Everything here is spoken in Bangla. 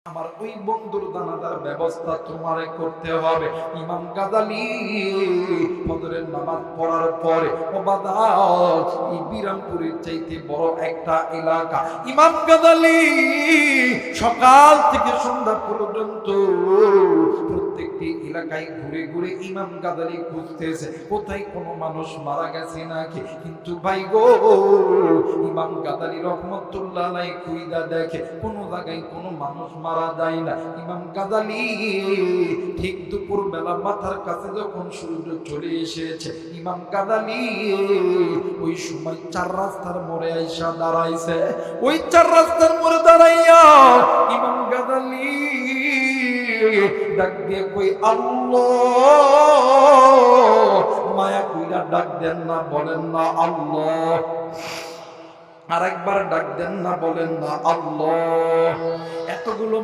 আমার ওই বন্ধুর দানাদার ব্যবস্থা তোমারে করতে হবে। ইমাম গাজালি ফজরের নামাজ পড়ার পরে এই বিরামপুরের চাইতে বড় একটা এলাকা। ইমাম গাজালি সকাল থেকে সন্ধ্যা পর্যন্ত প্রত্যেকটি এলাকায় ঘুরে ঘুরে ইমাম গাজালি খুঁজতেছে কোথায় কোনো মানুষ মারা গেছে নাকি। কিন্তু ভাই গো, ইমাম গাজালি রহমতুল্লাহ আলাইহি খুঁজা দেখে কোনো জায়গায় কোনো মানুষ মারা যায় না। ইমাম গাজালি ঠিক দুপুর বেলা মাথার কাছে যখন সূর্য চলে এসেছে, ইমাম গাজালি ওই সময় চার রাস্তার মোড়ে আইসা দাঁড়াইছে। ওই চার রাস্তার মোড়ে দাঁড়াইয়া ইমাম গাজালি ডাক দিয়ে কই আল্লাহ, মায়া কইরা ডাক দেন না, বলেন না আল্লাহ। আরেকবার ডাক দেন না, বলেন না আল্লাহ। এতগুলো